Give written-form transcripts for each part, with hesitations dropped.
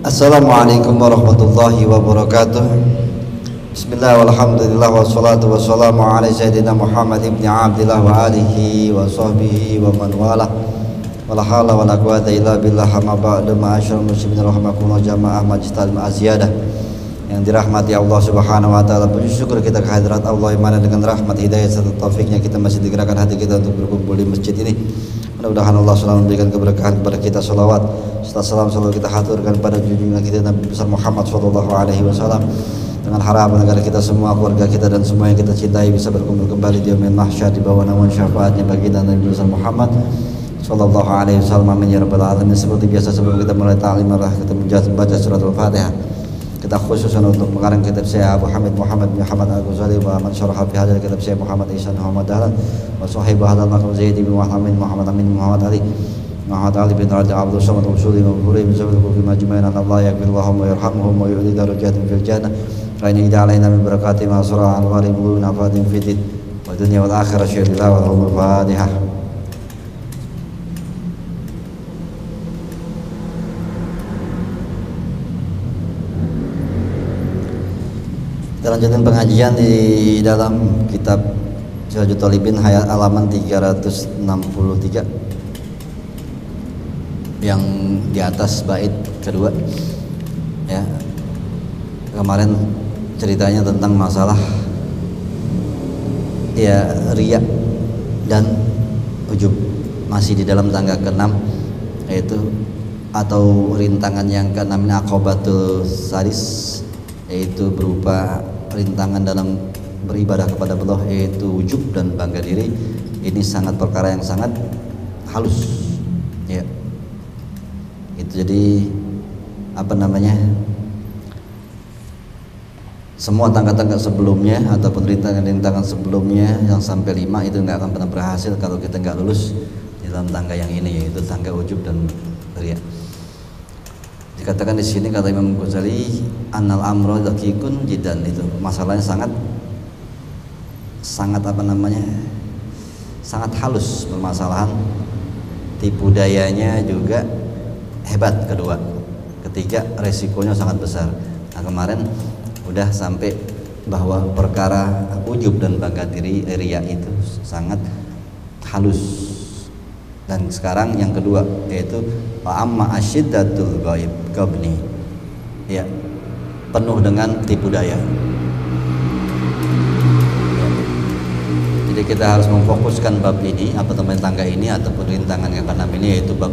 Assalamualaikum warahmatullahi wabarakatuh. Bismillah walhamdulillah wassalatu wassalamu ala sayyidina Muhammad ibn Abdillah wa alihi wa sahbihi wa man wala. Wala hawla wala quwata illa billah, amma ba'du. Ma'asyiral muslimin rahimakumullah, jamaah Majlis Ta'lim Az-Ziyadah yang dirahmati Allah Subhanahu wa taala. Puji syukur kita kehadirat Allah yang mana dengan rahmat hidayah serta taufiknya kita masih digerakkan hati kita untuk berkumpul di masjid ini. Mudah-mudahan Allah selalu memberikan keberkahan kepada kita. Salawat serta salam selalu kita haturkan pada junjungan kita Nabi besar Muhammad sallallahu alaihi wasallam, dengan harapan agar kita semua, keluarga kita dan semua yang kita cintai bisa berkumpul kembali di yaumil mahsyar di bawah naungan syafaatnya baginda Nabi besar Muhammad sallallahu alaihi wasallam. Amin ya rabbal alamin. Seperti biasa sebelum kita mulai ta'lim, kita membaca surat Al-Fatihah. Kita khususkan untuk mengarang kitab saya Abu Hamid Muhammad bin Hamad Al-Ghazali wa man syarah fi hadal kitab saya Muhammad Ihsan Muhammad Dahlan wa sahib hadal maqam Zaid bin Muhammad Amin Muhammad Ali bin Radi Abdul Samad Usuli wa Hurayb bin Zawid fi majma'in Allah yaghfirullahu wa yarhamuhum wa yu'li darajatin fil jannah wa in ja'alna min barakati ma sura al-wari wa nafatin fi din wa dunya wal akhirah syai'illah wa al-Fatihah. Kita lanjutkan pengajian di dalam kitab Sirajul Talibin halaman 363 yang di atas bait kedua. Ya, kemarin ceritanya tentang masalah ya riya dan ujub, masih di dalam tangga ke-6, yaitu atau rintangan yang ke-6 ini aqobatul sadis, yaitu berupa rintangan dalam beribadah kepada Allah, yaitu ujub dan bangga diri. Ini sangat perkara yang sangat halus ya. Itu jadi semua tangga-tangga sebelumnya ataupun rintangan-rintangan sebelumnya yang sampai 5 itu nggak akan pernah berhasil kalau kita nggak lulus di dalam tangga yang ini, yaitu tangga ujub dan riya. Dikatakan di sini kata Imam Ghazali, annal amro daqiqun jiddan, itu masalahnya sangat halus permasalahan. Tipu dayanya juga hebat kedua. Ketiga, resikonya sangat besar. Nah, kemarin udah sampai bahwa perkara ujub dan bangga diri riya itu sangat halus. Dan sekarang yang kedua, yaitu amma asyiddatul ghabni, ya, penuh dengan tipu daya. Jadi kita harus memfokuskan bab ini, tangga ini ataupun rintangan yang ke-6 ini, yaitu bab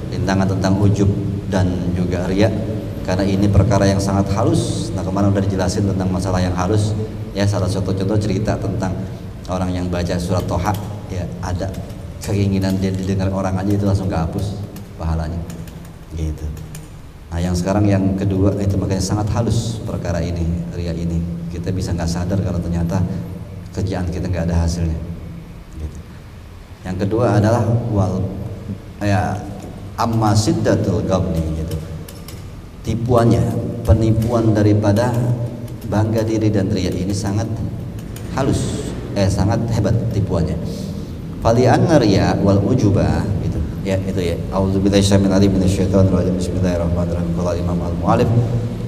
rintangan tentang ujub dan juga riya, karena ini perkara yang sangat halus. Nah, kemarin udah dijelasin tentang masalah yang halus ya. Salah satu contoh cerita tentang orang yang baca surat Toha, ya, ada keinginan dia didengar orang aja itu langsung kehapus pahalanya gitu. Nah, yang sekarang yang kedua itu makanya sangat halus perkara ini, riya ini. Kita bisa nggak sadar kalau ternyata kerjaan kita nggak ada hasilnya gitu. Yang kedua adalah amma siddatul ghabni, gitu. Tipuannya, penipuan daripada bangga diri dan riya ini sangat halus, sangat hebat tipuannya. Fali'anna riya wal ujuba, gitu ya, itu ya. A'udzubillahi minasyaitonir rajim. Bismillahirrahmanirrahim. Qala Imam Al-Mu'allif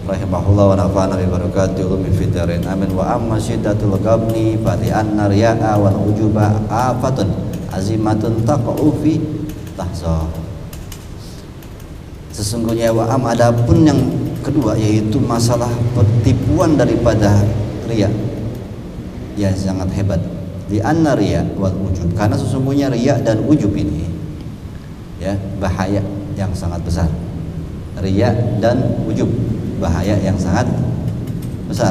rahimahullah wa nafa'ana bi barakatihi min fid dharain amin. Wa amma syiddatul ghabni fali'anna riya'a wal ujuba afatun azimatun taqa'u fi lahzah. Sesungguhnya wa am, adapun yang kedua, yaitu masalah pertipuan daripada riya yang sangat hebat. Di anna riya wal ujub, karena sesungguhnya riya dan ujub ini ya bahaya yang sangat besar. Riya dan ujub bahaya yang sangat besar.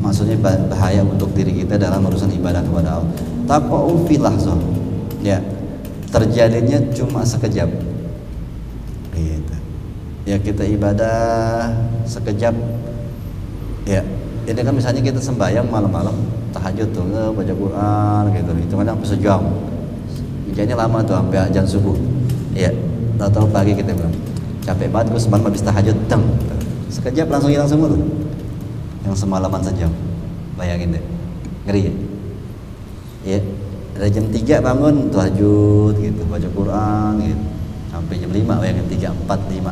Maksudnya bahaya untuk diri kita dalam urusan ibadah kepada Allah. Taqa'u fi lahzah, ya, terjadinya cuma sekejap gitu. Ya, kita ibadah sekejap ya. Ini kan misalnya kita sembahyang malam-malam tahajud tuh, baca Quran gitu, itu kadang sejam, hujannya lama tuh sampai azan subuh. Ya, tahu pagi kita bilang capek banget, gue semalam habis tahajud, sekejap langsung hilang semua tuh. Yang semalaman sejam, bayangin deh, ngeri ya. Ya, dari jam 3 bangun tahajud gitu, baca Quran gitu, sampai jam 5, bayangin 3, 4, 5.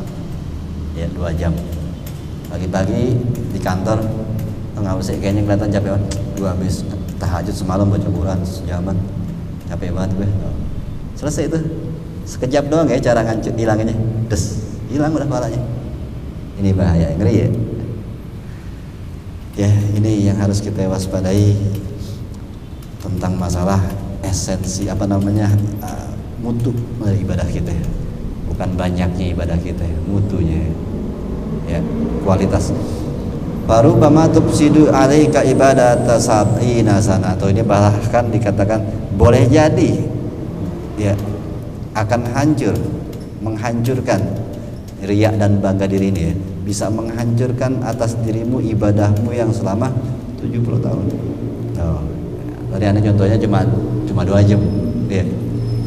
ya 2 jam. Pagi-pagi di kantor nggak usah kayaknya kelihatan capek banget. Gue habis tahajud semalam baca Quran sejaman, capek banget gue. Selesai itu, sekejap doang ya cara hilanginnya, hilang udah palanya. Ini bahaya, ngeri ya. Ya ini yang harus kita waspadai tentang masalah esensi mutu dari ibadah kita, bukan banyaknya ibadah kita, mutunya ya, kualitas. Baru bama tufsidu alaika ibadata sab'ina sana, atau ini bahkan dikatakan boleh jadi ya akan menghancurkan riya dan bangga diri ini ya, bisa menghancurkan atas dirimu ibadahmu yang selama 70 tahun. Oh, tadi anda contohnya cuma 2 jam ya.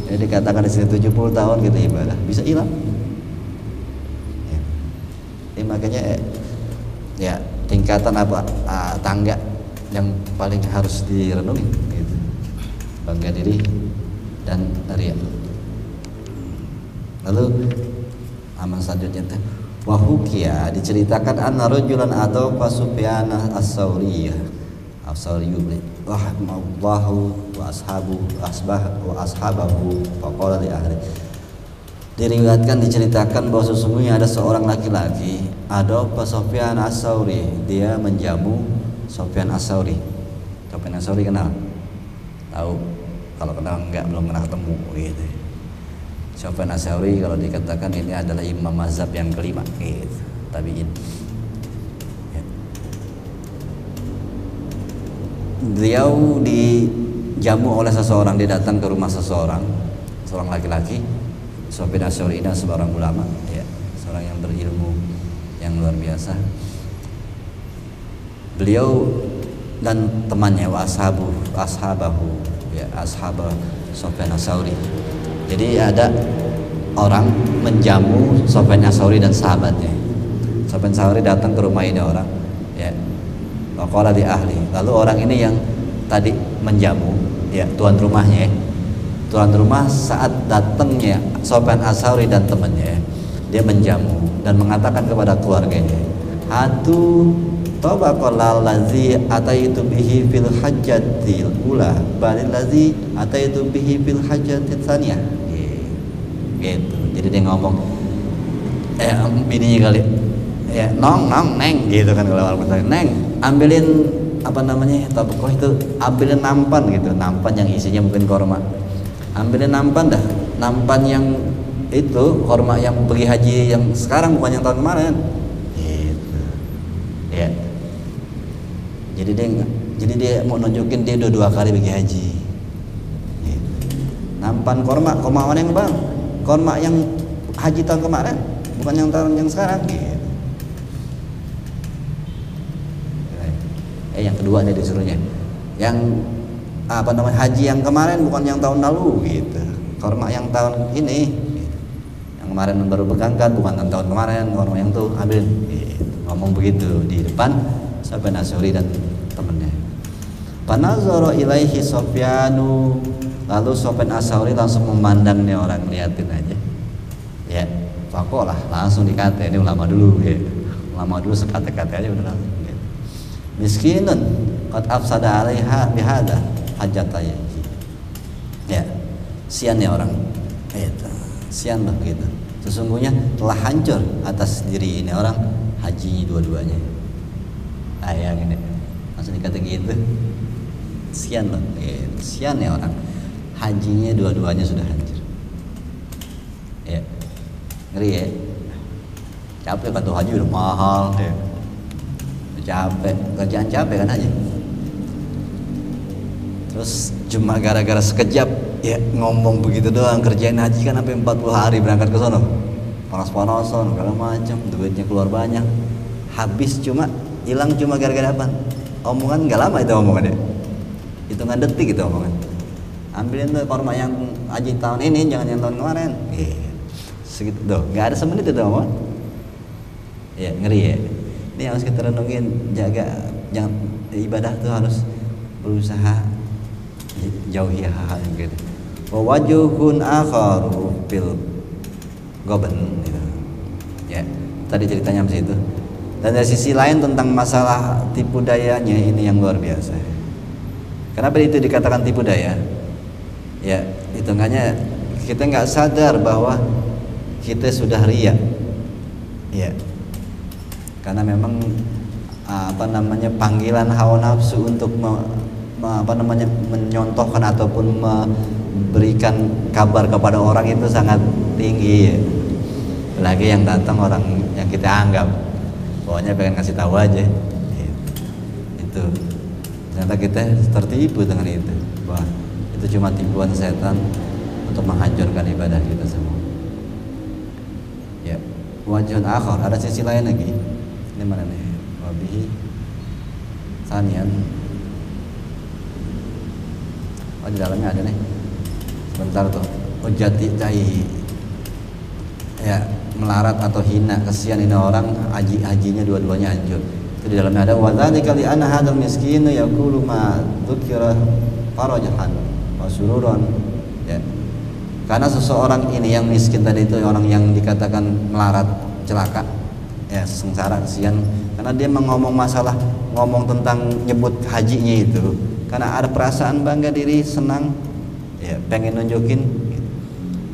Jadi dikatakan di sini 70 tahun kita ibadah bisa hilang ya. Ini makanya ya tingkatan tangga yang paling harus direnungi gitu. Bangga diri dan riya. Lalu aman selanjutnya teh wahukia diceritakan anna rajulan atau Sufyan as-Sauriyah rahimahullahu wa ashabahu faqala li ahli. Diceritakan bahwa sesungguhnya ada seorang laki-laki ada Sufyan as-Sauri, dia menjamu Sufyan as-Sauri. Sufyan as-Sauri kenal? Tahu? Kalau kenal enggak, belum pernah ketemu gitu. Sufyan as-Sauri kalau dikatakan ini adalah imam mazhab yang kelima gitu, tabi'in. Ya. Beliau dijamu oleh seseorang, dia datang ke rumah seorang laki-laki. Sufyan as-Sauri ini seorang ulama ya, seorang yang berilmu yang luar biasa. Beliau dan temannya ashabahu ya, ashabah Sufyan as-Sauri. Jadi ada orang menjamu Sufyan as-Sauri dan sahabatnya. Sufyan as-Sauri datang ke rumah ini orang ya, waqala li ahli. Lalu orang ini yang tadi menjamu ya, tuan rumahnya, tuan rumah saat datangnya Sufyan as-Sauri dan temannya, dia menjamu dan mengatakan kepada keluarganya, hatu tabaqal ladzi ataitu bihi fil hajjatil ula balil ladzi ataitu bihi fil hajjatit tsaniyah. Gitu. Jadi dia ngomong bininya kali ya, nong neng gitu kan, kalau orang neng ambilin tabaqah itu, ambilin nampan gitu, nampan yang isinya mungkin korma, ambilin nampan dah, nampan yang itu korma yang pergi haji yang sekarang bukan yang tahun kemarin gitu ya. Jadi dia mau nunjukin dia udah 2 kali pergi haji gitu. Nampan korma mana yang bang? Korma yang haji tahun kemarin, bukan yang tahun yang sekarang gitu. Yang kedua nih disuruhnya, yang haji yang kemarin bukan yang tahun lalu gitu, korma yang tahun ini gitu. Yang kemarin baru berangkat bukan tahun kemarin, korma yang tuh ambil gitu. Ngomong begitu di depan Sufyan as-Sauri dan temennya. Panazara ilaihi Sufyanu, lalu Sufyan as-Sauri langsung memandang nih orang, liatin aja ya, fakolah langsung dikata, ini ulama dulu ya, ulama dulu sekata-kata aja udah langsung gitu. Miskinun qad afsada alaiha bihada hajataya ya, sian ya orang gitu, sian lah gitu, sesungguhnya telah hancur atas diri ini orang haji dua-duanya. Ayang ini langsung dikata gitu, sian loh gitu. Sian ya orang hajinya dua-duanya sudah hancur ya, ngeri ya. Capek kan tuh haji udah mahal ya, capek, kerjaan capek kan haji, terus cuma gara-gara sekejap ya ngomong begitu doang, kerjain haji kan sampai 40 hari berangkat ke sono, panas-panasan segala macam, duitnya keluar banyak, habis cuma hilang cuma gara-gara apa? Omongan nggak lama itu omongannya, hitungan detik itu omongan. Ambilin tuh korma yang haji tahun ini, jangan yang tahun kemarin. Segitu tuh, nggak ada semenit itu omongan. Ya ngeri ya. Ini harus kita renungin, jaga, jangan ibadah tuh harus berusaha jauhi hal-hal yang gitu. Wajuhun akharu fil goben gitu. Ya. tadi ceritanya sampai situ. Dan dari sisi lain tentang masalah tipu dayanya ini yang luar biasa. Kenapa itu dikatakan tipu daya? Ya, hitungannya kita nggak sadar bahwa kita sudah riya. Ya, karena memang panggilan hawa nafsu untuk menyontohkan ataupun memberikan kabar kepada orang itu sangat tinggi. Ya. Apalagi yang datang orang yang kita anggap, pokoknya pengen kasih tahu aja. Itu ternyata kita tertipu dengan itu. Wah, itu cuma tipuan setan untuk menghancurkan ibadah kita semua. Ya, wajhun akhar, ada sisi lain lagi. Ini mana nih? Wabihi sanian. Oh, di dalamnya ada nih. Sebentar tuh. Ujati cai. Ya, melarat atau hina, kesian ini orang, hajinya dua-duanya hancur. Itu di dalamnya ada wadzalika li anna hadzal miskinu yaqulu ma dzukira farajahan wa sururan. Ya. Karena seseorang ini yang miskin tadi itu orang yang dikatakan melarat, celaka, ya sengsara, kesian, karena dia ngomong tentang nyebut hajinya itu karena ada perasaan bangga diri, senang, ya pengen nunjukin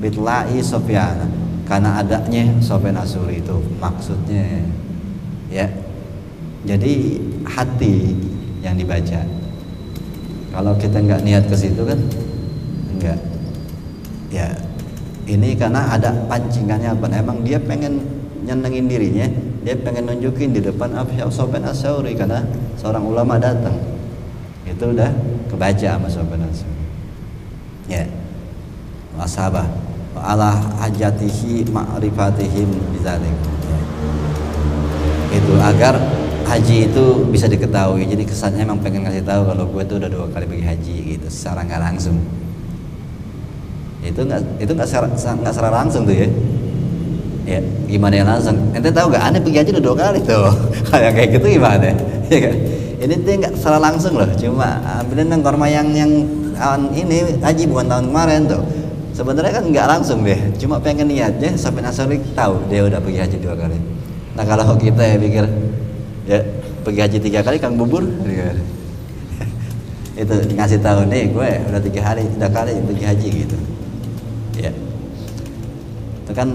bitlai Sofyan, karena adanya Sofyan Asuri itu maksudnya, ya. Jadi hati yang dibaca. Kalau kita nggak niat ke situ kan, enggak. Ya, ini karena ada pancingannya apa? Emang dia pengen nyenengin dirinya, dia pengen nunjukin di depan Sofyan Asuri karena seorang ulama datang. Itu udah kebaca sama Sofyan Asuri. Ya, wasabah ala hajatihi ma'rifatihim bidzalik. Ya. Itu agar haji itu bisa diketahui. Jadi kesannya emang pengen ngasih tahu kalau gue tuh udah 2 kali pergi haji gitu, secara nggak langsung. Itu nggak secara langsung tuh ya. Ya, gimana yang langsung? Ente tahu gak? Aneh pergi haji udah 2 kali tuh. Kayak gitu gimana? Ya kan? Ini tuh nggak secara langsung loh. Cuma ambilin yang korma yang ini haji bukan tahun kemarin tuh. Sebenarnya kan nggak langsung deh. Cuma pengen niatnya sampai Asuri tahu dia udah pergi haji 2 kali. Nah kalau kita ya pikir ya pergi haji 3 kali Kang Bubur, itu ngasih tahu nih gue udah 3 kali pergi haji gitu. Ya, itu kan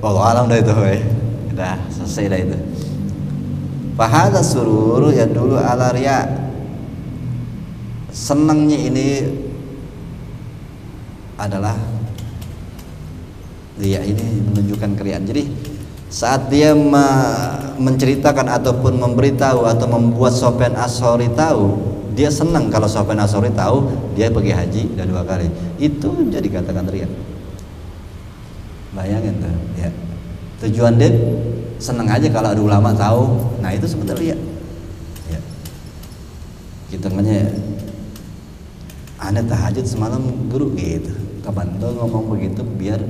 wallahu alam dah itu, udah selesai dah itu. Fahadha sururu ya dulu ala riya. Senangnya ini adalah riya ini menunjukkan keriaan. Jadi saat dia menceritakan ataupun memberitahu atau membuat Sofyan Asori tahu, dia senang kalau Sofyan Asori tahu dia pergi haji udah 2 kali. Itu jadi katakan riya. Bayangin tuh, ya. Tujuan dia senang aja kalau ada ulama tahu. Nah itu sebenarnya riya. Ya. Kita aneh tahajud semalam guru gitu. Kapan tuh ngomong begitu biar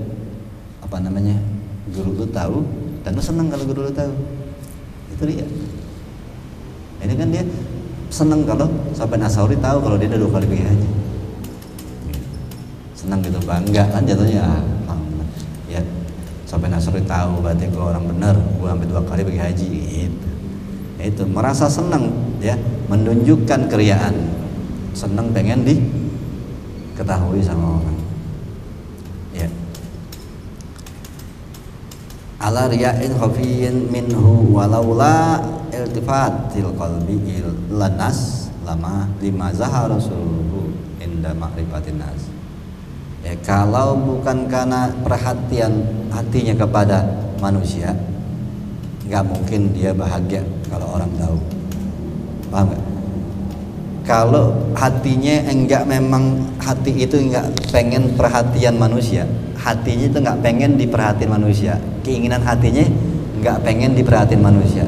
guru lu tahu dan lu senang kalau guru lu tahu. Itu dia. Ini kan dia senang kalau Sofyan Asori tahu kalau dia udah 2 kali pergi haji. Senang gitu, bangga kan jatuhnya. Ya, Sofyan Asori tahu berarti gue orang benar, gue sampai 2 kali pergi haji gitu. Ya, itu merasa senang ya, menunjukkan keriaan. Senang pengen diketahui sama orang. Ya. Ala riya'in khafiyin minhu walaula iltifatil qalbi lanas lima zahara rasuluhu inda ma'rifatin nas. Ya, kalau bukan karena perhatian hatinya kepada manusia, nggak mungkin dia bahagia kalau orang tahu. Paham nggak? Kalau hatinya memang hati itu nggak pengen perhatian manusia, hatinya itu nggak pengen diperhatiin manusia, keinginan hatinya nggak pengen diperhatiin manusia.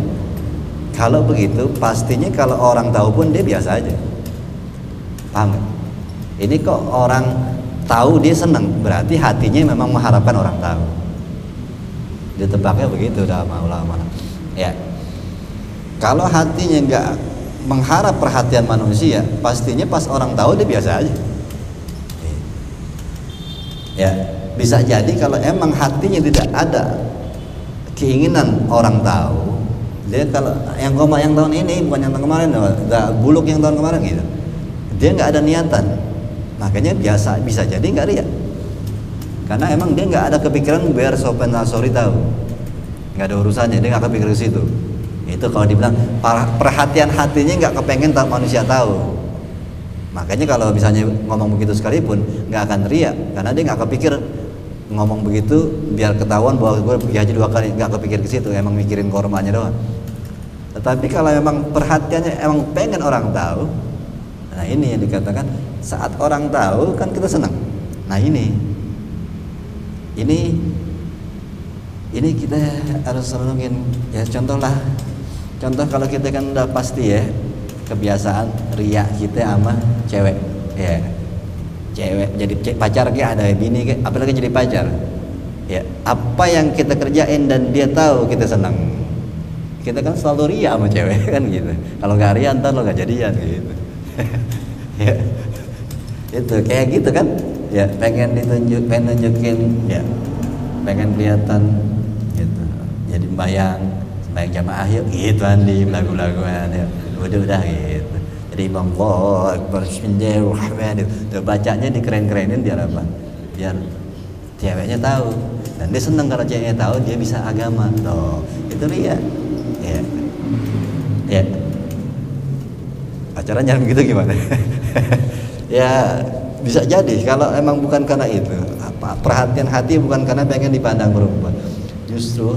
Kalau begitu pastinya kalau orang tahu pun dia biasa aja. Paham nggak? Ini kok orang tahu dia senang, berarti hatinya memang mengharapkan orang tahu. Ditebaknya begitu sama ulama. Ya, kalau hatinya nggak mengharap perhatian manusia, pastinya pas orang tahu dia biasa aja. Ya, bisa jadi kalau emang hatinya tidak ada keinginan orang tahu. Dia kalau yang tahun ini bukan yang tahun kemarin, nggak buluk yang tahun kemarin gitu. Dia nggak ada niatan, makanya bisa jadi nggak riya. Karena emang dia nggak ada kepikiran biar sopan asori tahu, nggak ada urusannya, dia nggak kepikir ke situ. Itu kalau dibilang perhatian hatinya nggak kepengen manusia tahu. Makanya kalau misalnya ngomong begitu sekalipun nggak akan riya, karena dia nggak kepikir ngomong begitu biar ketahuan bahwa gue pergi haji 2 kali, nggak kepikir ke situ, emang mikirin kormanya doang. Tetapi kalau memang perhatiannya emang pengen orang tahu, nah ini yang dikatakan saat orang tahu kan kita senang. Nah ini kita harus renungin ya. Contoh kalau kita kan udah pasti ya kebiasaan riya kita sama cewek ya. Cewek jadi pacar kayak ada bini kayak, apalagi jadi pacar ya, apa yang kita kerjain dan dia tahu kita senang, kita kan selalu ria sama cewek kan gitu. Kalau nggak ria ntar lo nggak jadian gitu. Ya itu kayak gitu kan ya, pengen nunjukin ya, pengen kelihatan gitu, jadi bayang jamaah yuk gitu, andi lagu-laguan ya, udah gitu. Jadi Imam Allah Akbar Bismillahirrahmanirrahim itu bacanya dikeren-kerenin biar apa? Biar ceweknya tahu, dan dia seneng kalau ceweknya tahu dia bisa agama. Tuh, itu ria. Ya. Acaranya begitu gimana? Ya bisa jadi kalau emang bukan karena itu. Perhatian hati bukan karena pengen dipandang perempuan. Justru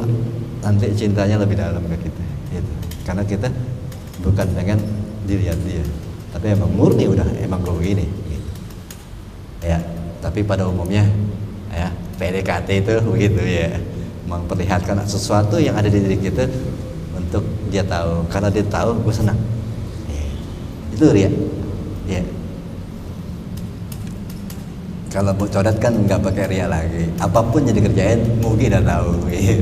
nanti cintanya lebih dalam ke kita. Gitu. Karena kita bukan pengen dilihat dia, tapi emang murni udah emang gue begini gitu. Ya, tapi pada umumnya ya PDKT itu begitu ya, memperlihatkan sesuatu yang ada di diri kita untuk dia tahu, karena dia tahu gue senang ya. Itu ria ya. Kalau bocorat kan nggak pakai ria lagi, apapun yang dikerjain Mugi udah tahu gitu.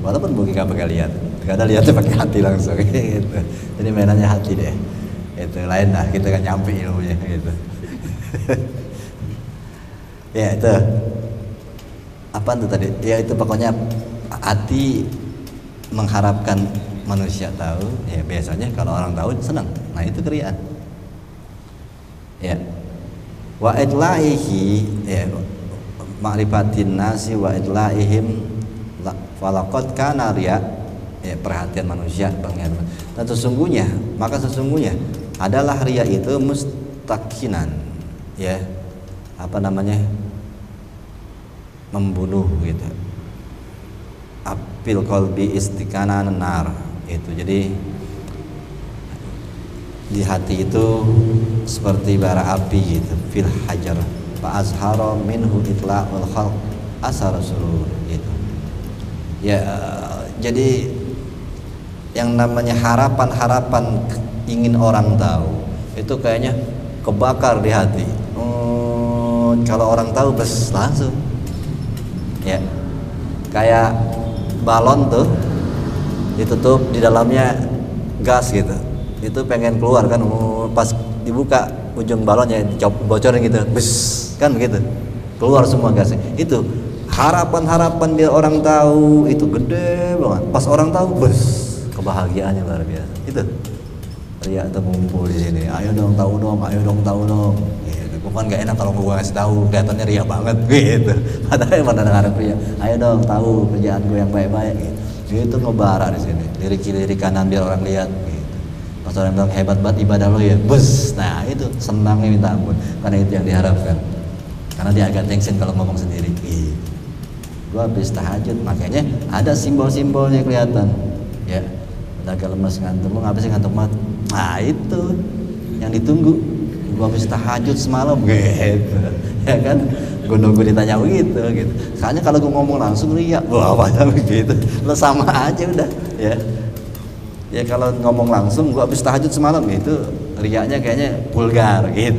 Walaupun Mugi nggak pakai lihat, nggak ada lihatnya pakai hati langsung gitu. Jadi mainannya hati deh. Itu lain lah, kita kan nyampe ilmunya gitu. Ya itu apa tuh tadi ya, itu pokoknya hati mengharapkan manusia tahu ya. Biasanya kalau orang tahu senang, nah itu keriaan ya. Wa idlaihi ya, ma'rifatin nasi wa idlaihim falaqad kana riya ya, perhatian manusia pengen. Dan sesungguhnya adalah riya itu mustaqinan ya, apa namanya, membunuh gitu, apil qalbi istikanan nar itu. Jadi di hati itu seperti bara api gitu, fil hajar fa azhara minhu itla'ul khalq asar surur gitu ya. Jadi yang namanya harapan ingin orang tahu itu kayaknya kebakar di hati. Kalau orang tahu bes langsung ya, kayak balon tuh ditutup di dalamnya gas gitu, itu pengen keluar kan, pas dibuka ujung balonnya bocorin gitu, bes kan begitu, keluar semua gasnya. Itu harapan dia orang tahu itu gede banget, pas orang tahu bes kebahagiaannya luar biasa. Itu ria tuh ngumpul di sini, ayo dong tahu dong gitu. Bukan gak enak kalau gue ngasih tahu kelihatannya ria banget gitu, padahal pada ngarep ria, ayo dong tahu kerjaan gue yang baik-baik gitu. Itu ngebara di sini, lirik kiri kanan biar orang lihat gitu. Pas orang bilang hebat banget ibadah lo ya, bus. Nah itu senangnya minta ampun, karena itu yang diharapkan. Karena dia agak tension kalau ngomong sendiri gitu. Gue habis tahajud, makanya ada simbol-simbolnya kelihatan ya. Agak lemas ngantuk, mau ngapain sih ngantuk banget? Nah itu yang ditunggu. Gua habis tahajud semalam gitu, ya kan? Gua nunggu ditanya begitu gitu. Soalnya kalau gua ngomong langsung ria, wah apa begitu, lo sama aja udah ya. Ya kalau ngomong langsung, gua habis tahajud semalam itu riaknya kayaknya vulgar gitu.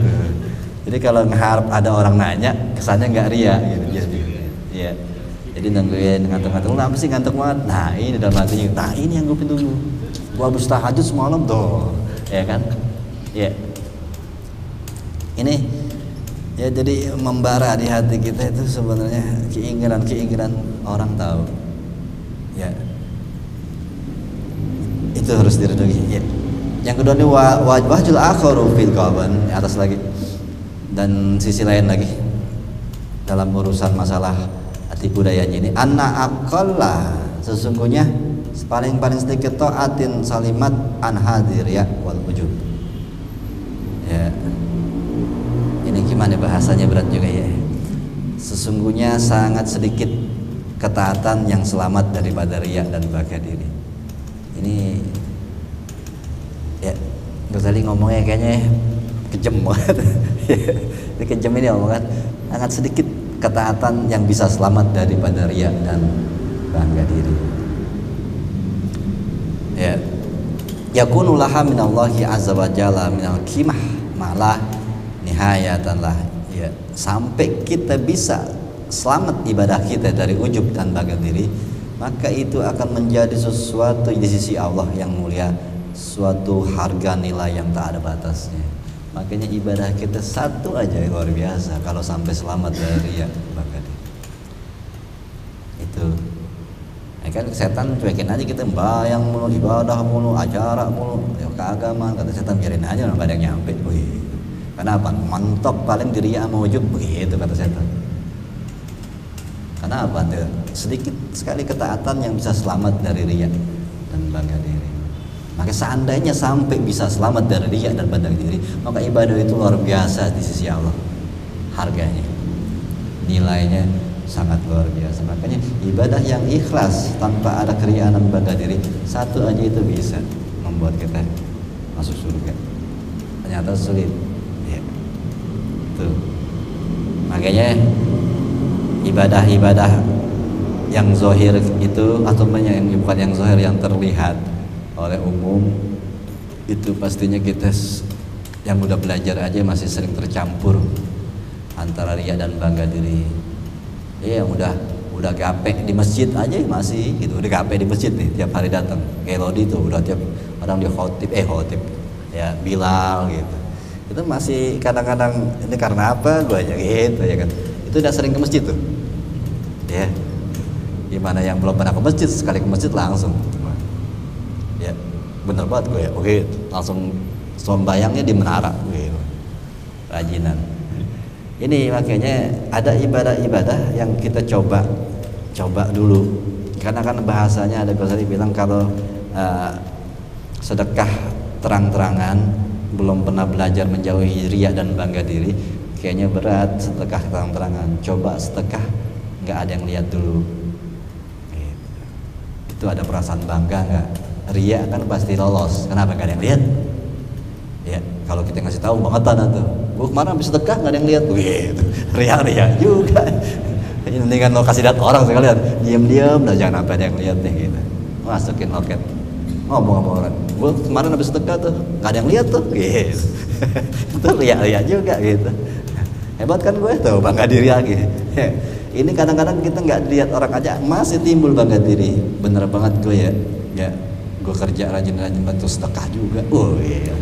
Jadi kalau ngeharap ada orang nanya, kesannya nggak ria gitu. Jadi ya. Jadi nungguin ngantuk-ngantuk, apa sih ngantuk banget? Nah ini dalam hatinya, nah ini yang gue tunggu. Gue habis tahajud semalam tuh, ya kan? Ya, ini ya jadi membara di hati kita itu sebenarnya keinginan orang tahu. Ya, itu harus direnungi ya. Yang kedua ini wajhul akharu fil qaban, atas lagi, dan sisi lain lagi dalam urusan masalah hati budayanya ini, anna aqalla, sesungguhnya paling sedikit taatin salimat an hadir ya wal wujub ya. Ini gimana bahasanya, berat juga ya. Sesungguhnya sangat sedikit ketaatan yang selamat daripada riya dan bangga diri. Ini ya, Ghazali ngomongnya kayaknya kejem banget. Ini kejem ini omongan. Sangat sedikit ketaatan yang bisa selamat daripada riya dan bangga diri. Ya, yakunu laha minallahi azza wa jalla minal qimah malah nihayatan lah ya, sampai kita bisa selamat ibadah kita dari ujub dan bangga diri, maka itu akan menjadi sesuatu di sisi Allah yang mulia, suatu harga nilai yang tak ada batasnya. Makanya ibadah kita satu aja yang luar biasa kalau sampai selamat dari ya bangga diri. Itu ya kan, setan cuekin aja kita, bayang mulu, ibadah mulu, acara mulu, ya keagamaan, kata setan biarin aja, orang gak ada yang nyampe. Wih, kenapa? Mentok paling diri ya mau ujub, begitu kata setan. Kenapa? Sedikit sekali ketaatan yang bisa selamat dari riya dan bangga diri. Maka seandainya sampai bisa selamat dari riya dan bangga diri, maka ibadah itu luar biasa di sisi Allah, harganya, nilainya sangat luar biasa. Makanya ibadah yang ikhlas tanpa ada keriyaan dan bangga diri, satu aja itu bisa membuat kita masuk surga. Ternyata sulit ya. Tuh. Makanya ibadah-ibadah yang zohir itu, atau yang bukan yang zohir, yang terlihat oleh umum itu, pastinya kita yang udah belajar aja masih sering tercampur antara riya dan bangga diri. Iya, udah gape di masjid aja masih gitu, udah gape di masjid nih tiap hari datang. Kayak Lodi tuh udah tiap orang dia khotib ya, Bilal gitu. Itu masih kadang-kadang, ini karena apa gue aja gitu ya kan. Itu udah sering ke masjid tuh. Ya. Gimana yang belum pernah ke masjid, sekali ke masjid langsung. Ya, bener banget gue ya. Oke, langsung sombayangnya di menara gitu. Rajinan. Ini makanya ada ibadah-ibadah yang kita coba dulu, karena kan bahasanya ada Ghazali bilang kalau sedekah terang-terangan belum pernah belajar menjauhi riya dan bangga diri, kayaknya berat. Sedekah terang-terangan, coba sedekah nggak ada yang lihat dulu, itu ada perasaan bangga nggak? Riya kan pasti lolos, kenapa nggak ada yang lihat ya? Kalau kita ngasih tahu bangetan tuh, gue kemarin habis sedekah nggak ada yang lihat, gitu. Riya juga. Ini kan lo kasih lihat orang sekalian, diam-diam, dah jangan sampai ada yang lihat deh gitu. Masukin loket, ngomong sama orang, gue kemarin habis sedekah tuh, nggak ada yang lihat tuh, gitu. Itu riya juga gitu. Hebat kan gue tuh, bangga diri lagi. Ini kadang-kadang kita nggak lihat orang aja masih timbul bangga diri. Bener banget gue ya gue kerja rajin-rajin bantu sedekah juga. Oh iya,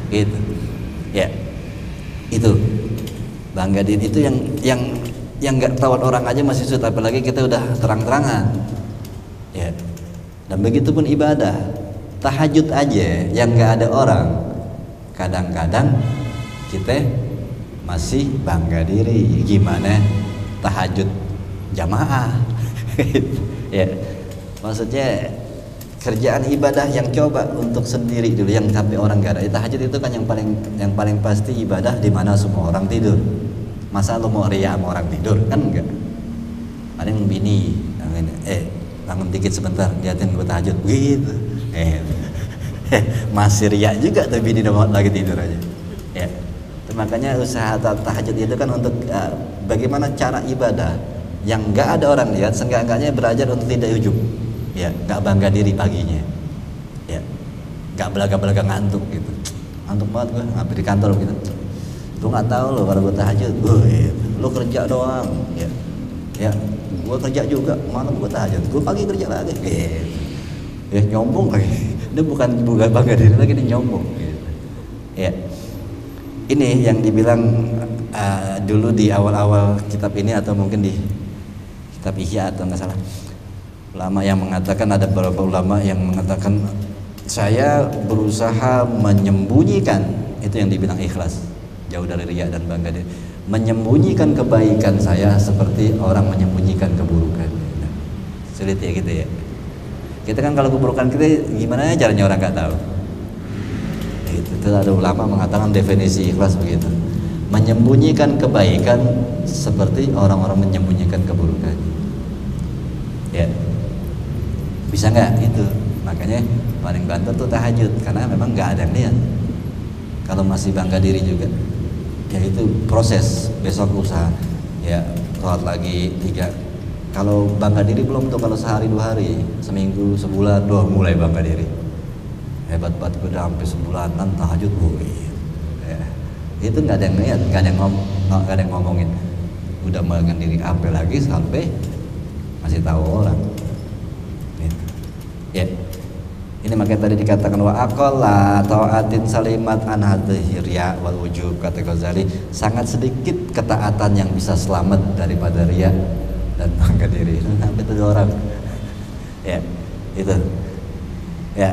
gitu. Ya, itu bangga diri itu yang nggak ketahuan orang aja masih sulit, apalagi kita udah terang-terangan. Ya, dan begitupun ibadah tahajud aja yang nggak ada orang, kadang-kadang kita masih bangga diri. Gimana tahajud jamaah? Ya, maksudnya kerjaan ibadah yang coba untuk sendiri dulu, yang sampai orang gak ada. Tahajud itu kan yang paling pasti ibadah di mana semua orang tidur. Masa lo mau riya sama orang tidur? Kan enggak. Paling bini bangun dikit sebentar, liatin gue tahajud gitu. Masih riya juga tuh bini lagi tidur aja. Ya. Makanya usaha tahajud itu kan untuk bagaimana cara ibadah yang enggak ada orang lihat, seenggak-enggaknya belajar untuk tidak ujub. Ya, nggak bangga diri paginya, ya, nggak belaga-belaga ngantuk gitu, ngantuk banget gue, ngapain di kantor gitu, lu nggak tahu lo kalau gue tahajud, lu kerja doang, ya, gue kerja juga, malam gue tahajud, gue pagi kerja lagi, gitu. Ya nyombong lagi, ini bukan bangga diri lagi, ini nyombong, gitu. Ya, ini yang dibilang dulu di awal-awal kitab ini, atau mungkin di kitab Ihya atau nggak salah. Ulama yang mengatakan, ada beberapa ulama yang mengatakan saya berusaha menyembunyikan, itu yang dibilang ikhlas, jauh dari riya dan bangga diri, menyembunyikan kebaikan saya seperti orang menyembunyikan keburukan. Nah, sulit ya gitu ya. Kita kan kalau keburukan kita gimana ya caranya orang nggak tahu. Itu ada ulama mengatakan definisi ikhlas begitu, menyembunyikan kebaikan seperti orang-orang menyembunyikan keburukan. Ya, bisa nggak itu? Makanya paling banter tuh tahajud, karena memang nggak ada yang lihat. Kalau masih bangga diri juga, ya itu proses. Besok usaha, ya sholat lagi 3. Kalau bangga diri belum tuh, kalau sehari 2 hari, seminggu, sebulan, mulai bangga diri. Hebat banget gue udah sampai sebulanan tahajud gue. Ya, itu nggak ada yang lihat, nggak ada yang ngomongin. Udah bangga diri, apa lagi sampai masih tahu orang. Ya. Ini makanya tadi dikatakan wa aqalla taatin salimat an hadhihi riya wal ujub, kata Ghazali, sangat sedikit ketaatan yang bisa selamat daripada riya dan bangga diri. Sampai 7 orang. Ya, itu. Ya.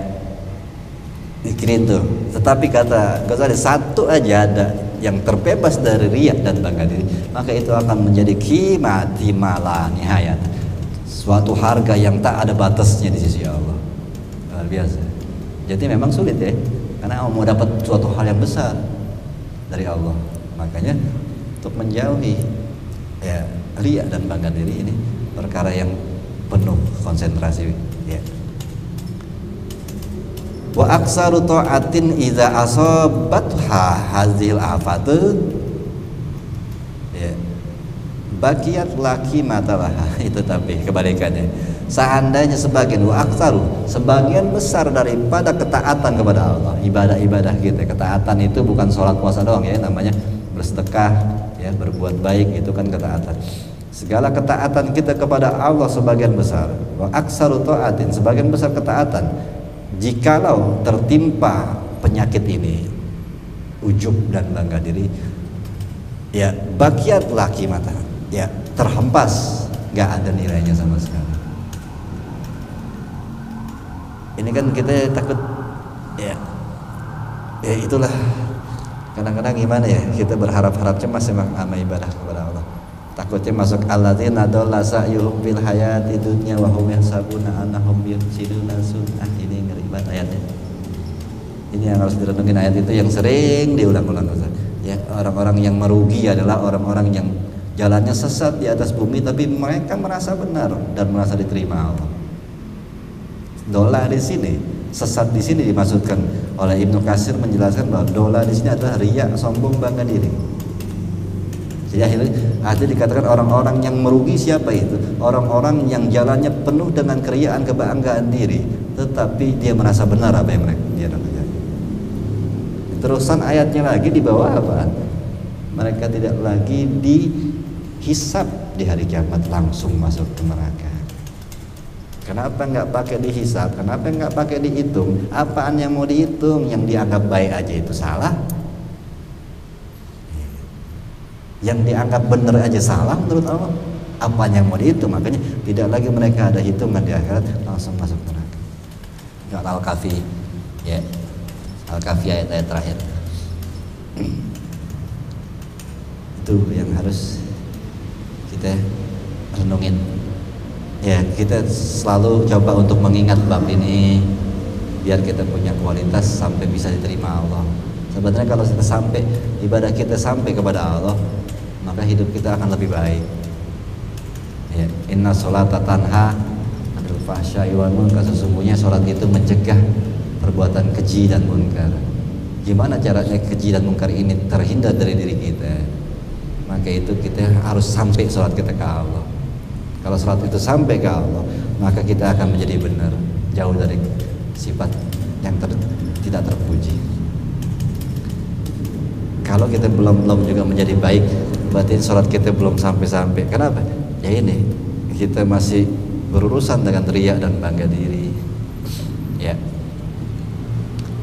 Dikirim tuh. Tetapi kata Ghazali, satu aja ada yang terbebas dari riya dan bangga diri, maka itu akan menjadi qimati mala nihayat. Suatu harga yang tak ada batasnya di sisi Allah. Biasa. Jadi memang sulit ya, karena mau dapat suatu hal yang besar dari Allah. Makanya untuk menjauhi ya riya dan bangga diri ini perkara yang penuh konsentrasi ya. Wa aksaru ta'atin idza asabatha hazil afatu ya bakiyat laki matalah. Itu tapi kebalikannya. Seandainya sebagian sebagian besar daripada ketaatan kepada Allah, ibadah-ibadah kita, ketaatan itu bukan sholat puasa doang ya, namanya bersedekah ya, berbuat baik, itu kan ketaatan. Segala ketaatan kita kepada Allah sebagian besar, wa aksaru ta'atin, sebagian besar ketaatan, jikalau tertimpa penyakit ini, ujub dan bangga diri, ya bakiat laki mata, ya terhempas, nggak ada nilainya sama sekali. Ini kan kita takut ya itulah kadang-kadang gimana ya, kita berharap-harap cemas sama ibadah kepada Allah, takutnya masuk alladzina dalla sa'yuhum fil hayati dunya wa hum yahsabuna annahum yuhsinuna sun'ah. Ini ngeri banget ayatnya. Ini yang harus direnungin, ayat itu yang sering diulang-ulang ya. Orang-orang yang merugi adalah orang-orang yang jalannya sesat di atas bumi, tapi mereka merasa benar dan merasa diterima Allah. Dola di sini, sesat di sini dimaksudkan oleh Ibnu Katsir, menjelaskan bahwa dola di sini adalah riya, sombong, bangga diri. Jadi akhirnya dikatakan orang-orang yang merugi siapa itu? Orang-orang yang jalannya penuh dengan keriaan, kebanggaan diri, tetapi dia merasa benar apa yang dia lakukan. Terusan ayatnya lagi di bawah apa? Mereka tidak lagi dihisab di hari kiamat, langsung masuk ke neraka. Kenapa nggak pakai dihisab? Kenapa nggak pakai dihitung? Apaan yang mau dihitung? Yang dianggap baik aja itu salah. Yang dianggap benar aja salah menurut Allah. Apaan yang mau dihitung? Makanya tidak lagi mereka ada hitungan di akhirat, langsung masuk neraka. Al-Kahfi, ya. Al-Kahfi ayat-ayat terakhir. Itu yang harus kita renungin. Ya, kita selalu coba untuk mengingat bab ini biar kita punya kualitas sampai bisa diterima Allah. Sebenarnya kalau kita sampai ibadah kita sampai kepada Allah, maka hidup kita akan lebih baik. Ya, inna sholata tanha 'anil fahsya'i wal munkar, sesungguhnya sholat itu mencegah perbuatan keji dan munkar. Gimana caranya keji dan munkar ini terhindar dari diri kita? Maka itu kita harus sampai sholat kita ke Allah. Kalau sholat itu sampai ke Allah, maka kita akan menjadi benar, jauh dari sifat yang tidak terpuji. Kalau kita belum juga menjadi baik, berarti sholat kita belum sampai-sampai. Kenapa? Ya ini, kita masih berurusan dengan riya dan bangga diri. Ya.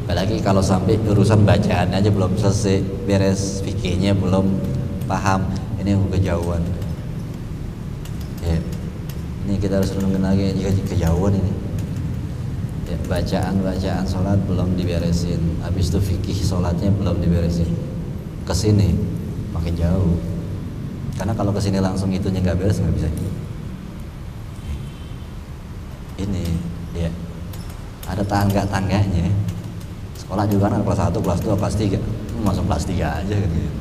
Apalagi kalau sampai urusan bacaan aja belum selesai, beres fikihnya belum paham, ini kejauhan. Ya. Ini kita harus renungin lagi, jika kejauhan ini. Ya, bacaan sholat belum diberesin, habis itu fikih sholatnya belum diberesin, kesini makin jauh. Karena kalau kesini langsung itunya nggak beres nggak bisa. Ini ya ada tangganya. Sekolah juga kan kelas 1, kelas 2, kelas 3, masuk kelas 3 aja gitu.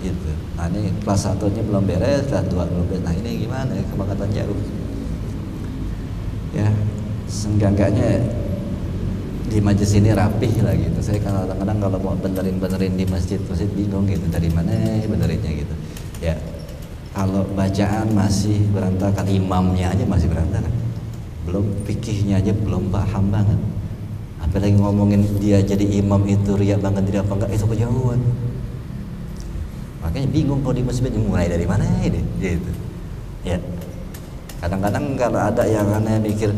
Gitu. Nah ini kelas 1-nya belum beres, kelas 2 belum beres. Nah ini gimana ya, kebangkatan jauh. Ya, seenggaknya di majelis ini rapih lah gitu. Saya kadang-kadang kalau mau benerin di masjid bingung gitu, dari mana benerinnya gitu. Ya, kalau bacaan masih berantakan, imamnya aja masih berantakan, belum fikihnya aja belum paham banget. Apalagi ngomongin dia jadi imam itu riya banget tidak apa enggak, itu kejauhan. Makanya bingung kalau di masjid mulai dari mana ini gitu. Ya. Kadang-kadang kalau ada yang aneh mikir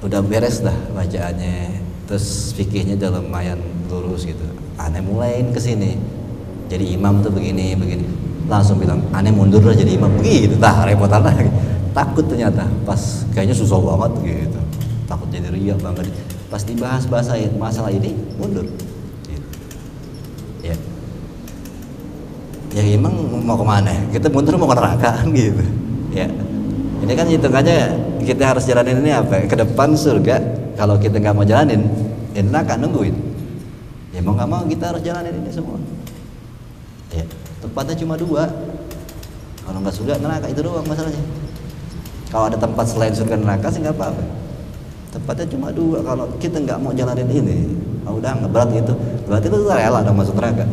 udah beres dah bacaannya, terus fikihnya udah lumayan lurus gitu, aneh mulain kesini jadi imam tuh begini langsung bilang aneh mundur lah jadi imam begitu, repotan lagi. Takut ternyata pas kayaknya susah banget gitu, takut jadi riya banget. Pas dibahas masalah ini mundur gitu. Ya emang mau kemana kita mundur, mau ke neraka kan gitu ya. Ini kan hitungannya kita harus jalanin ini apa? Ke depan surga. Kalau kita nggak mau jalanin, ya neraka nungguin. Ya mau nggak mau kita harus jalanin ini semua. Ya, tempatnya cuma 2. Kalau nggak surga neraka itu doang masalahnya. Kalau ada tempat selain surga neraka sih nggak apa-apa. Tempatnya cuma 2. Kalau kita nggak mau jalanin ini, udah nggak berat itu. Berarti itu rela dong masuk neraka.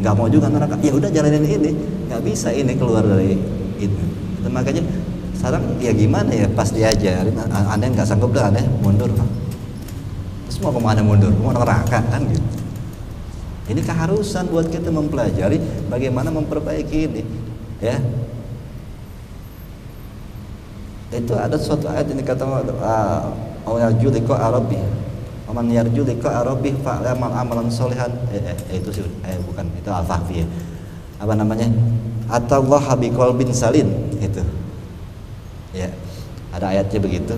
Nggak mau juga neraka. Ya udah jalanin ini. Nggak bisa ini keluar dari itu. Makanya sekarang ya gimana ya, pas diajarin aneh nggak sanggup dah, aneh mundur. Terus mau kemana mundur? Mau neraka kan gitu. Ini keharusan buat kita mempelajari bagaimana memperbaiki ini ya. Itu ada suatu ayat ini kata yarju liqa arabi. Man yarju liqa arabi fa'amal amalan sholihan. Itu sih bukan, itu Al-Fahfi ya. Apa namanya? Atallaha biqalbin salim itu. Ya, ada ayatnya begitu.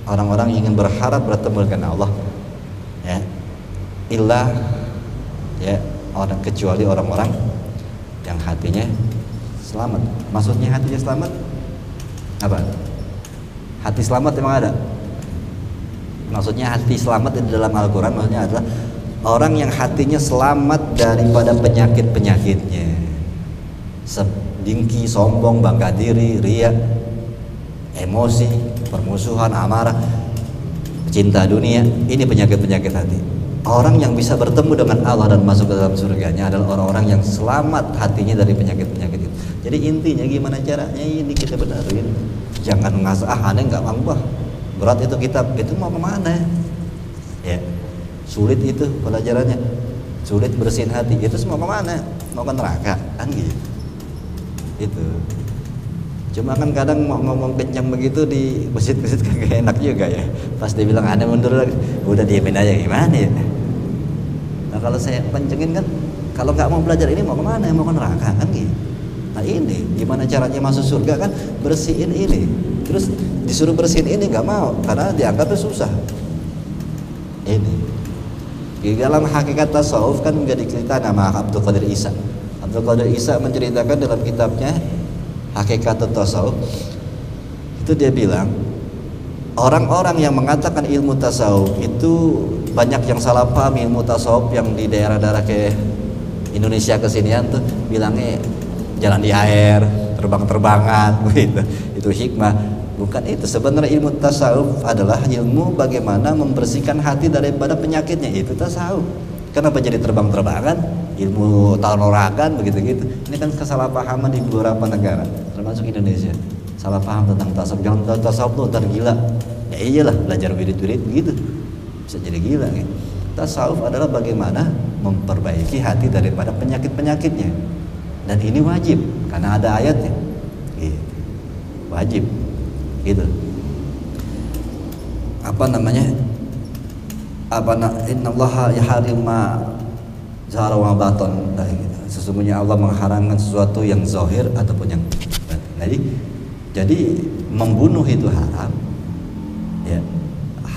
Orang-orang ingin berharap bertemu dengan Allah, ya, illa ya orang, kecuali orang-orang yang hatinya selamat. Maksudnya hatinya selamat apa? Hati selamat emang ada. Maksudnya hati selamat di dalam Al-Quran maksudnya adalah orang yang hatinya selamat daripada penyakit-penyakitnya, dengki, sombong, bangga diri, riya, emosi, permusuhan, amarah, cinta dunia. Ini penyakit-penyakit hati. Orang yang bisa bertemu dengan Allah dan masuk ke dalam surganya adalah orang-orang yang selamat hatinya dari penyakit-penyakit itu. Jadi intinya gimana caranya ini kita benarin. Jangan ngasah aneh nggak mampu, berat itu kitab, itu mau kemana ya, sulit itu pelajarannya, sulit bersihin hati, itu semua kemana, mau ke neraka kan gitu. Itu cuma kan kadang mau ngomong kencang begitu di masjid-masjid kagak enak juga ya. Pas dia bilang aneh mundur lagi, udah diemin aja gimana ya. Nah kalau saya kencengin kan, kalau nggak mau belajar ini mau kemana, mau ke neraka kan gitu. Nah ini gimana caranya masuk surga kan, bersihin ini. Terus disuruh bersihin ini nggak mau karena dianggapnya susah. Ini di dalam hakikat tasawuf kan nggak diceritakan nama Abdul Qadir Isa. Abdul Qadir Isa menceritakan dalam kitabnya Hakikat Tasawuf itu dia bilang orang-orang yang mengatakan ilmu tasawuf itu banyak yang salah paham ilmu tasawuf yang di daerah-daerah kayak Indonesia kesinian tuh bilangnya jalan di air, terbang-terbangan gitu. Itu hikmah. Bukan itu. Sebenarnya ilmu tasawuf adalah ilmu bagaimana membersihkan hati daripada penyakitnya. Itu tasawuf. Kenapa jadi terbang-terbangan? Ilmu tanoragan begitu-gitu. Ini kan kesalahpahaman di beberapa negara, termasuk Indonesia. Salah paham tentang tasawuf. Jangan tasawuf tuh ntar gila. Ya iyalah, belajar wirid-wirid begitu bisa jadi gila gitu. Tasawuf adalah bagaimana memperbaiki hati daripada penyakit-penyakitnya. Dan ini wajib karena ada ayatnya. Gitu. Wajib. Gitu. Apa namanya? Innallaha yaharim ma zahara wa baton. Sesungguhnya Allah mengharamkan sesuatu yang zahir ataupun yang batin. Jadi membunuh itu haram. Ya.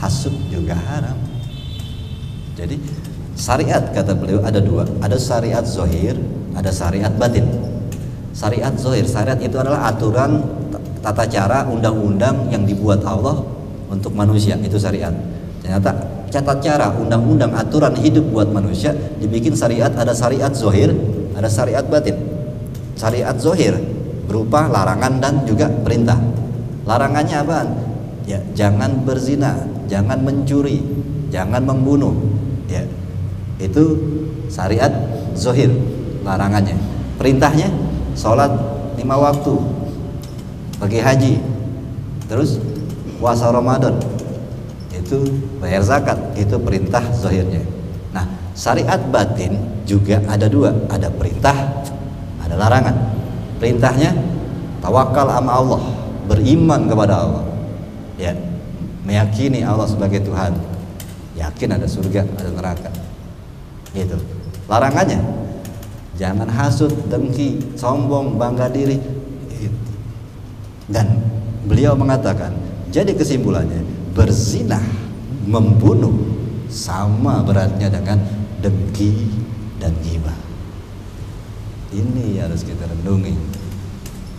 hasud juga haram. Jadi syariat kata beliau ada dua, ada syariat zahir, ada syariat batin. Syariat zahir, syariat itu adalah aturan tata cara undang-undang yang dibuat Allah untuk manusia, itu syariat. Ternyata tata cara undang-undang aturan hidup buat manusia dibikin syariat, ada syariat zahir, ada syariat batin. Syariat zahir berupa larangan dan juga perintah. Larangannya apaan? Ya, jangan berzina, jangan mencuri, jangan membunuh. Ya, itu syariat zahir, larangannya. Perintahnya sholat 5 waktu, pergi haji, terus puasa Ramadan, itu bayar zakat, itu perintah zahirnya. Nah, syariat batin juga ada dua, ada perintah, ada larangan. Perintahnya tawakal sama Allah, beriman kepada Allah, ya, meyakini Allah sebagai Tuhan, yakin ada surga, ada neraka. Gitu. Larangannya jangan hasud, dengki, sombong, bangga diri. Dan beliau mengatakan, jadi kesimpulannya, berzina, membunuh sama beratnya dengan dengki dan ghibah. Ini harus kita renungi.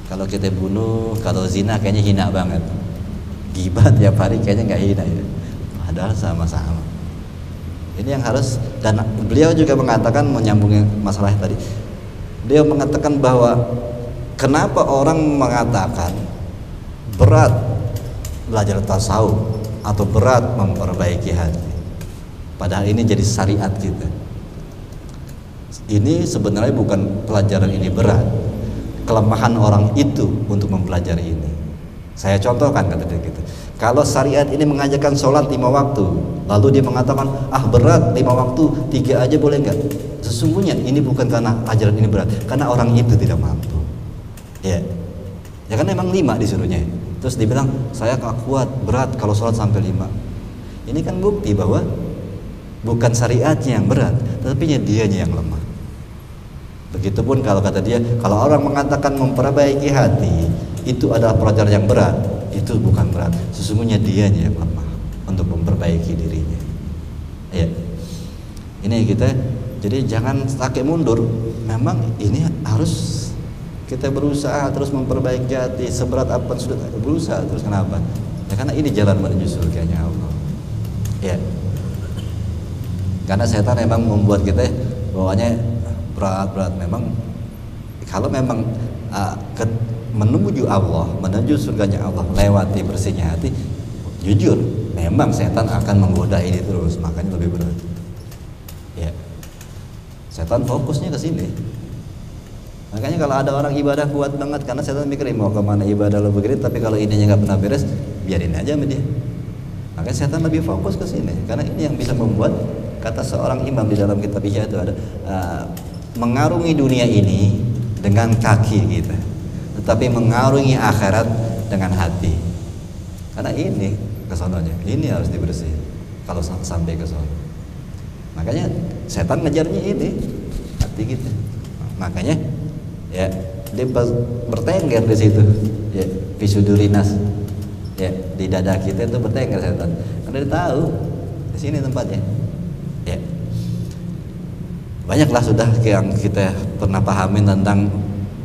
Kalau kita bunuh, kalau zina kayaknya hina banget. Ghibah tiap hari kayaknya nggak hina ya. Padahal sama-sama. Ini yang harus, dan beliau juga mengatakan, menyambungi masalah tadi, beliau mengatakan bahwa kenapa orang mengatakan berat belajar tasawuf atau berat memperbaiki hati, padahal ini jadi syariat kita. Ini sebenarnya bukan pelajaran ini berat, kelemahan orang itu untuk mempelajari ini. Saya contohkan kata dia gitu. Kalau syariat ini mengajarkan sholat 5 waktu, lalu dia mengatakan berat 5 waktu, 3 aja boleh nggak? Sesungguhnya ini bukan karena ajaran ini berat, karena orang itu tidak mampu. Ya kan emang 5 disuruhnya. Terus dibilang saya nggak kuat, berat kalau sholat sampai 5. Ini kan bukti bahwa bukan syariatnya yang berat, tetapi dianya yang lemah. Begitupun kalau kata dia, kalau orang mengatakan memperbaiki hati itu adalah pelajaran yang berat, itu bukan berat, sesungguhnya dianya yang lemah untuk memperbaiki dirinya. Ya, ini kita, jadi jangan sakit mundur. Memang ini harus kita berusaha terus memperbaiki hati, seberat apa sudah berusaha terus. Kenapa? Ya karena ini jalan menuju surganya Allah. Ya, karena setan memang membuat kita bawanya berat-berat. Memang kalau memang menuju Allah, menuju surganya Allah, lewati bersihnya hati, jujur memang setan akan menggoda ini terus, makanya lebih berat. Ya, setan fokusnya ke sini. Makanya kalau ada orang ibadah kuat banget, karena setan mikir mau kemana ibadah lo begini, tapi kalau ininya nggak pernah beres, biarin aja sama dia. Makanya setan lebih fokus ke sini, karena ini yang bisa membuat, kata seorang imam di dalam kitab Ihya itu ada, mengarungi dunia ini dengan kaki kita, tetapi mengarungi akhirat dengan hati. Karena ini kesononya, ini harus dibersihin kalau sampai ke sono. Makanya setan ngejarnya ini hati kita. Makanya ya dia bertengger di situ, ya visudurinas, ya di dada kita itu bertengger setan. Karena dia tahu di sini tempatnya. Ya, banyaklah sudah yang kita pernah pahamin tentang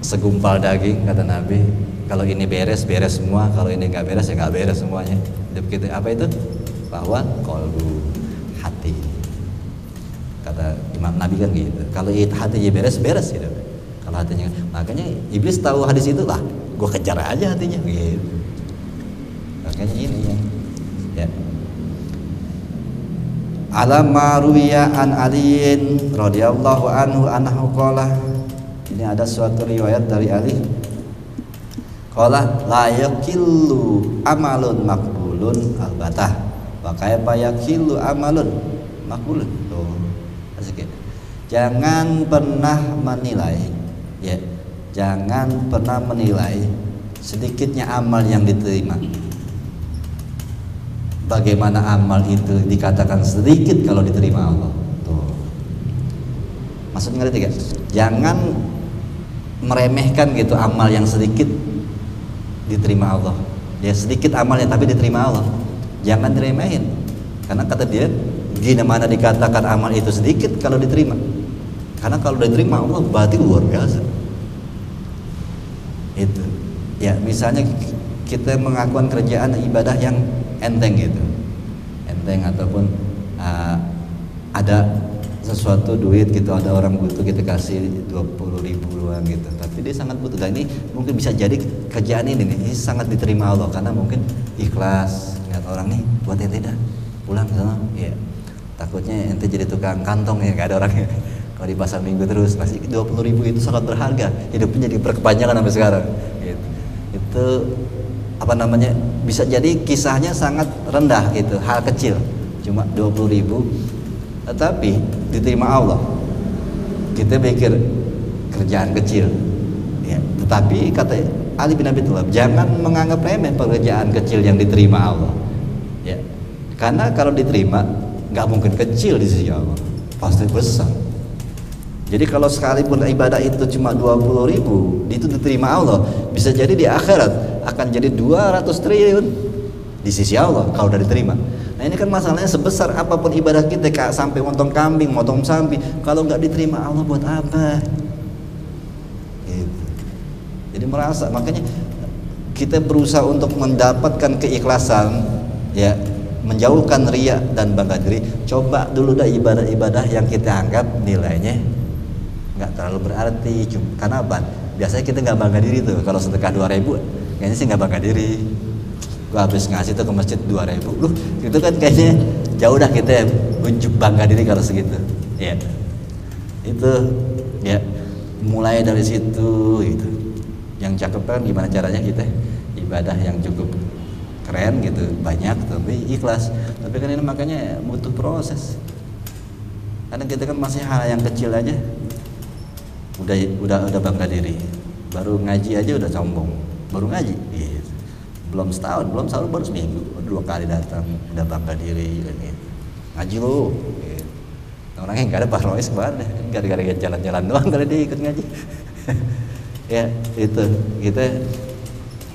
segumpal daging, kata Nabi. Kalau ini beres, beres semua. Kalau ini nggak beres, ya nggak beres semuanya. Hidup kita apa itu? Bahwa kolbu, hati. Kata Imam Nabi kan gitu. Kalau hatinya beres, beres hidup. Kalau hatinya, makanya iblis tahu hadis itu lah, gue kejar aja hatinya. Gitu. Makanya ini ya. Alamma ruwiya an aliin radhiyallahu anhu annahu qala, ini ada suatu riwayat dari Ali, qala la yakillu amalun maqbulun albatah wa kaifa yakillu amalun maqbulun. Tuh sedikit, jangan pernah menilai, ya jangan pernah menilai sedikitnya amal yang diterima. Bagaimana amal itu dikatakan sedikit kalau diterima Allah. Tuh. Maksudnya ngerti gak? Jangan meremehkan gitu amal yang sedikit diterima Allah. Ya sedikit amalnya tapi diterima Allah. Jangan diremehin. Karena kata dia, gimana dikatakan amal itu sedikit kalau diterima? Karena kalau diterima Allah berarti luar biasa. Itu. Ya, misalnya kita mengakukan kerjaan ibadah yang enteng gitu. Enteng ataupun ada sesuatu duit gitu, ada orang butuh kita kasih 20.000 doang gitu, tapi dia sangat butuh. Dan ini mungkin bisa jadi kerjaan ini sangat diterima Allah karena mungkin ikhlas lihat orang nih buat ente dah pulang sana ya, takutnya ente jadi tukang kantong ya, gak ada orangnya. Kalau di pasar minggu terus masih 20.000 itu sangat berharga, hidupnya jadi berkepanjangan sampai sekarang gitu. Itu apa namanya, bisa jadi kisahnya sangat rendah gitu, hal kecil cuma 20.000 tetapi diterima Allah. Kita pikir kerjaan kecil ya, tetapi kata Ali bin Abi Thalib, jangan menganggap remeh pekerjaan kecil yang diterima Allah ya, karena kalau diterima nggak mungkin kecil di sisi Allah, pasti besar. Jadi kalau sekalipun ibadah itu cuma 20.000 itu diterima Allah, bisa jadi di akhirat akan jadi 200 triliun di sisi Allah kalau udah diterima. Nah ini kan masalahnya, sebesar apapun ibadah kita, Kak, sampai motong kambing, motong sapi, kalau nggak diterima Allah buat apa? Gitu. Jadi merasa, makanya kita berusaha untuk mendapatkan keikhlasan, ya, menjauhkan riya dan bangga diri. Coba dulu dah ibadah-ibadah yang kita anggap nilainya nggak terlalu berarti, karena apa? Biasanya kita nggak bangga diri tuh, kalau sedekah 2.000, kayaknya sih nggak bangga diri. Gua habis ngasih tuh ke masjid 2.000, loh itu kan kayaknya jauh dah kita unjuk bangga diri kalau segitu ya. Itu ya, mulai dari situ gitu. Yang cakep kan gimana caranya kita ibadah yang cukup keren gitu, banyak tapi ikhlas. Tapi kan ini makanya butuh proses, karena kita kan masih hal yang kecil aja udah bangga diri, baru ngaji aja udah sombong, baru ngaji gitu. Belum setahun, belum sahur, baru seminggu 2 kali datang udah bangga diri gitu. Ngaji lu gitu. Orangnya nggak ada Pak Rois kemana, gara-gara jalan-jalan doang kali dia ikut ngaji. Ya itu kita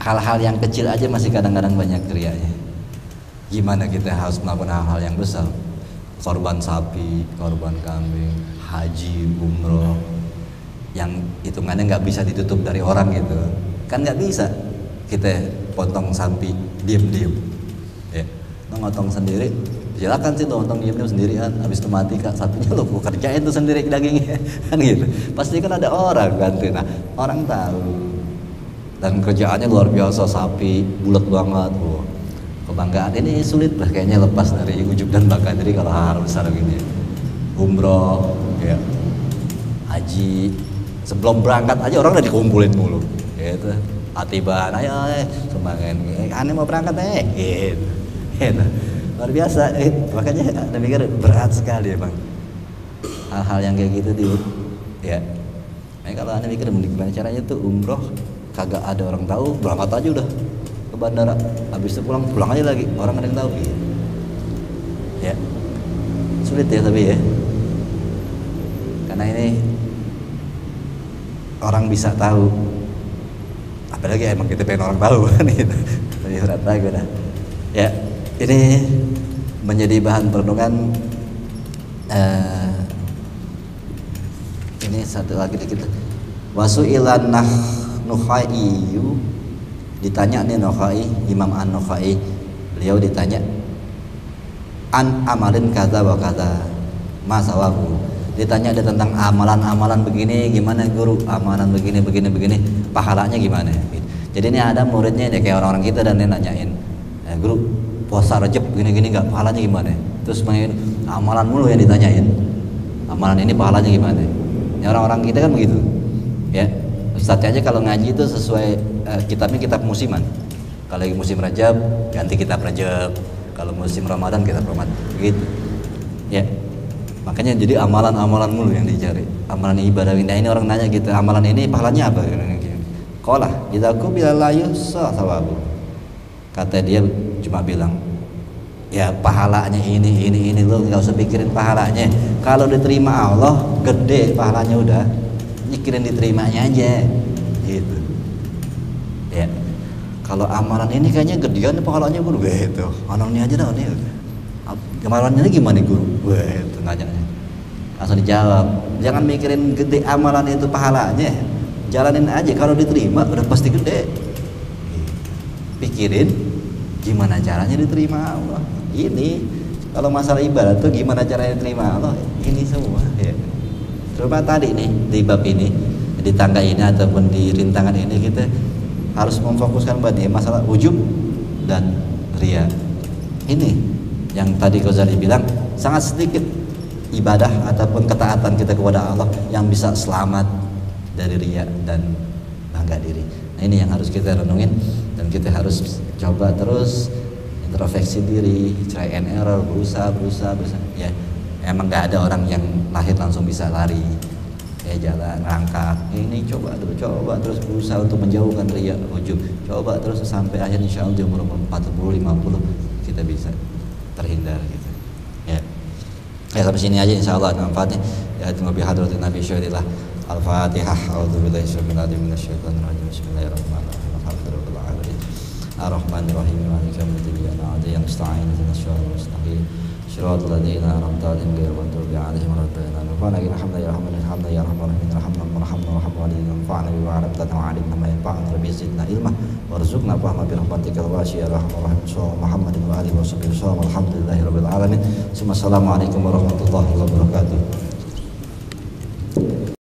hal-hal yang kecil aja masih kadang-kadang banyak krianya. Gimana kita harus melakukan hal-hal yang besar, korban sapi, korban kambing, haji, umroh, yang hitungannya nggak bisa ditutup dari orang gitu kan, nggak bisa kita potong sapi diem-diem ya, ngotong sendiri silakan sih, ngotong diem-diem sendirian, habis itu mati Kak sapinya, lo kerjain tuh sendiri dagingnya kan gitu, pasti kan ada orang ganti. Nah orang tahu dan kerjaannya luar biasa, sapi bulat banget. Kebanggaan ini sulit lah kayaknya lepas dari ujub dan bangga diri kalau hal besar gini. Umroh ya, haji, sebelum berangkat aja orang udah dikumpulin mulu gitu, atiban ayo sumbangan aneh mau berangkat gitu. Luar biasa makanya Anda mikir berat sekali ya Bang hal-hal yang kayak gitu ya. Nah, kalau Anda mikir gimana caranya tuh umroh kagak ada orang tahu, berangkat aja udah ke bandara, habis itu pulang aja lagi, orang ada yang tahu gitu. Ya sulit ya, tapi ya karena ini orang bisa tahu, apalagi emang kita pengen orang tahu kan gitu. Tapi berat lagi dah. Ya, ini menjadi bahan perenungan. Ini satu lagi kita. Wasu'ilan Nukhaiyu, ditanya nih Nukhai, Imam An-Nukhai, beliau ditanya an amalin kaza wa kaza masawahu, ditanya ada tentang amalan-amalan begini gimana guru, amalan begini pahalanya gimana. Jadi ini ada muridnya ini kayak orang-orang kita dan dia nanyain, guru puasa Rajab gini-gini nggak, pahalanya gimana? Terus main amalan mulu yang ditanyain, amalan ini pahalanya gimana? Ini orang-orang kita kan begitu ya. Ustadznya aja kalau ngaji itu sesuai kitabnya kitab musiman. Kalau lagi musim Rajab ganti kitab Rajab, kalau musim Ramadan kitab Ramadan begitu ya. Makanya jadi amalan-amalan mulu yang dicari, amalan ibadah. Nah ini orang nanya gitu, amalan ini pahalanya apa? Qala idza qubila la yuhsa thawabu. Kata dia cuma bilang, ya pahalanya ini lo nggak usah pikirin pahalanya. Kalau diterima Allah gede pahalanya, udah pikirin diterimanya aja gitu. Ya. Kalau amalan ini kayaknya gedean pahalanya buru gitu. Amalnya aja dah nih. Amalannya gimana guru? Wah, itu nanyanya. Langsung dijawab. Jangan mikirin gede amalan itu pahalanya. Jalanin aja, kalau diterima udah pasti gede. Pikirin gimana caranya diterima Allah. Ini kalau masalah ibadah tuh gimana caranya diterima Allah. Ini semua ya. Coba tadi nih di bab ini, di tangga ini ataupun di rintangan ini kita harus memfokuskan pada masalah ujub dan ria. Ini yang tadi Ghazali bilang, sangat sedikit ibadah ataupun ketaatan kita kepada Allah yang bisa selamat dari ria dan bangga diri. Nah, ini yang harus kita renungin dan kita harus coba terus introspeksi diri, try and error, berusaha. Ya, emang nggak ada orang yang lahir langsung bisa lari, ya jalan, rangkak. Ini coba terus berusaha untuk menjauhkan ria, ujub. Coba terus sampai akhir insya Allah di umur 40, 50 kita bisa terhindar gitu. Ya. Ya sampai sini aja insyaallah ada manfaatnya. Ya itu lebih hadratin Nabi syuhudillah. Al-Fatihah. A'udzubillahi minasyaitonir rajim. Bismillahirrahmanirrahim. Alhamdulillahirabbil alamin. Ar-Rahmanir-Rahim. Maliki yaumiddin. Iyyaka nasta'in ihdinas siratal mustaqim. Shiratal ladzina an'amta 'alaihim ghairil maghdubi 'alaihim waladdallin. Rabbana innaka hamdan ya arhamar rahimin arhamna wa walidina wanfa'na bima 'allamtana wa 'allimna ma yanfa'una rabbi zidna ilma warzuqna fahma bi rahmatikal wasi'ah ya arhamar rahimin Muhammadin wa alihi wa sahbihi alhamdulillahirabbil alamin. Assalamualaikum warahmatullahi wabarakatuh.